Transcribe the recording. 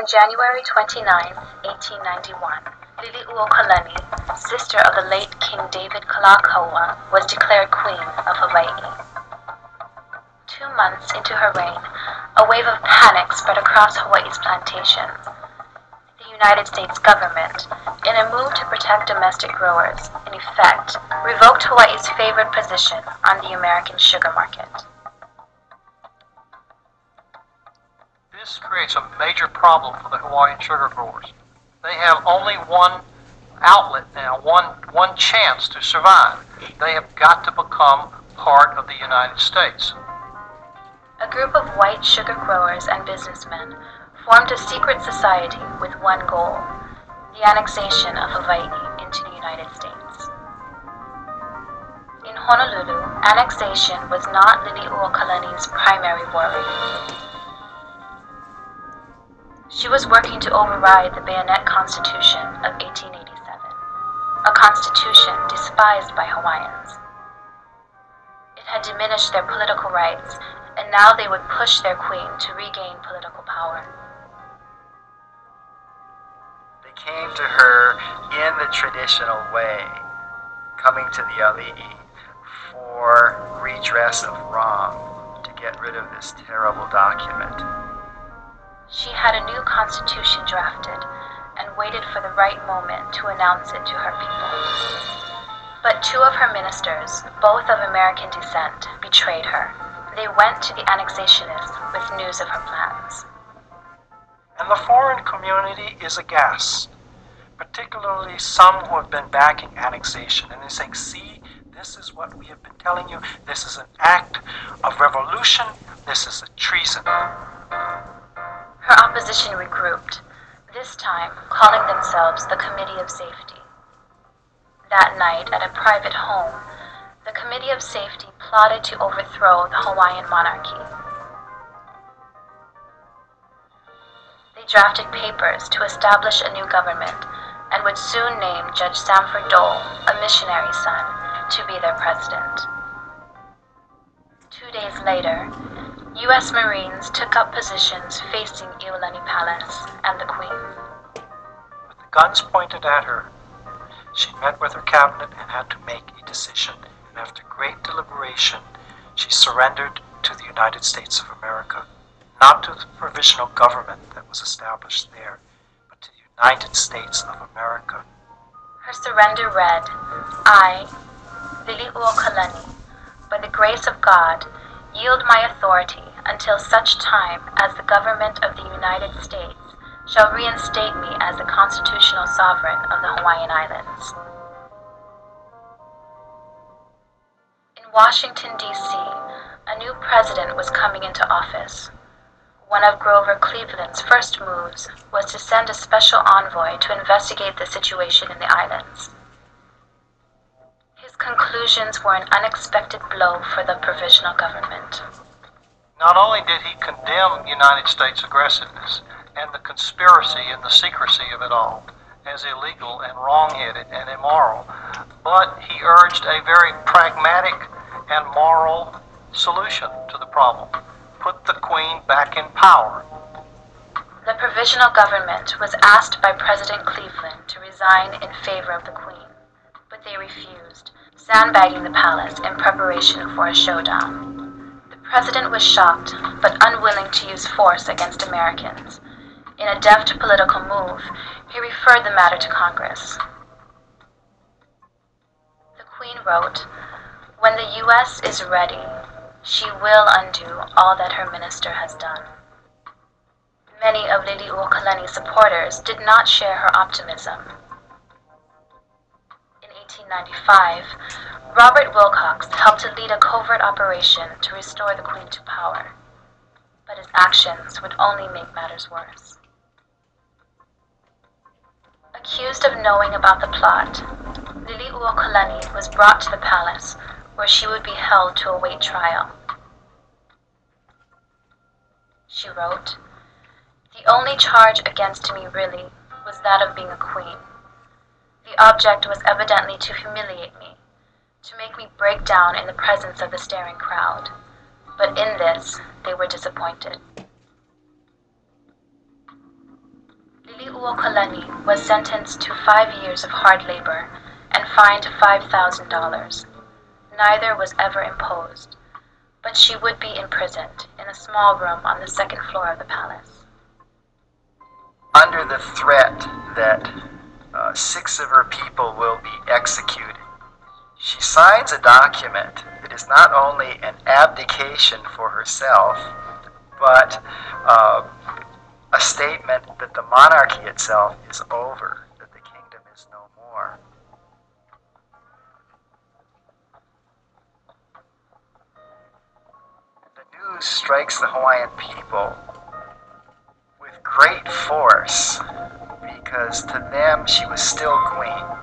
On January 29, 1891, Liliuokalani, sister of the late King David Kalakaua, was declared Queen of Hawaii. 2 months into her reign, a wave of panic spread across Hawaii's plantations. The United States government, in a move to protect domestic growers, in effect, revoked Hawaii's favored position on the American sugar market. This creates a major problem for the Hawaiian sugar growers. They have only one outlet now, one chance to survive. They have got to become part of the United States. A group of white sugar growers and businessmen formed a secret society with one goal: the annexation of Hawaii into the United States. In Honolulu, annexation was not Liliuokalani's primary worry. She was working to override the Bayonet Constitution of 1887, a constitution despised by Hawaiians. It had diminished their political rights, and now they would push their queen to regain political power. They came to her in the traditional way, coming to the ali'i for redress of wrong, to get rid of this terrible document. She had a new constitution drafted and waited for the right moment to announce it to her people. But 2 of her ministers, both of American descent, betrayed her. They went to the annexationists with news of her plans. And the foreign community is aghast, particularly some who have been backing annexation. And they're saying, see, this is what we have been telling you. This is an act of revolution. This is a treason. Her opposition regrouped, this time calling themselves the Committee of Safety. That night, at a private home, the Committee of Safety plotted to overthrow the Hawaiian monarchy. They drafted papers to establish a new government and would soon name Judge Sanford Dole, a missionary son, to be their president. 2 days later, U.S. Marines took up positions facing Iolani Palace and the Queen. With the guns pointed at her, she met with her cabinet and had to make a decision. And after great deliberation, she surrendered to the United States of America, not to the provisional government that was established there, but to the United States of America. Her surrender read, I, Liliuokalani, by the grace of God, yield my authority until such time as the government of the United States shall reinstate me as the constitutional sovereign of the Hawaiian Islands. In Washington, D.C., a new president was coming into office. One of Grover Cleveland's first moves was to send a special envoy to investigate the situation in the islands. His conclusions were an unexpected blow for the provisional government. Not only did he condemn United States aggressiveness and the conspiracy and the secrecy of it all as illegal and wrong-headed and immoral, but he urged a very pragmatic and moral solution to the problem. Put the Queen back in power. The provisional government was asked by President Cleveland to resign in favor of the Queen, but they refused, sandbagging the palace in preparation for a showdown. The president was shocked, but unwilling to use force against Americans. In a deft political move, he referred the matter to Congress. The Queen wrote, when the U.S. is ready, she will undo all that her minister has done. Many of Liliuokalani's supporters did not share her optimism. In 1895, Robert Wilcox helped to lead a covert operation to restore the Queen to power, but his actions would only make matters worse. Accused of knowing about the plot, Liliuokalani was brought to the palace, where she would be held to await trial. She wrote, the only charge against me really was that of being a queen. The object was evidently to humiliate me, to make me break down in the presence of the staring crowd. But in this, they were disappointed. Liliuokalani was sentenced to 5 years of hard labor and fined $5,000. Neither was ever imposed, but she would be imprisoned in a small room on the second floor of the palace. Under the threat that 6 of her people will be executed, she signs a document that is not only an abdication for herself, but a statement that the monarchy itself is over, that the kingdom is no more. The news strikes the Hawaiian people with great force because to them she was still queen.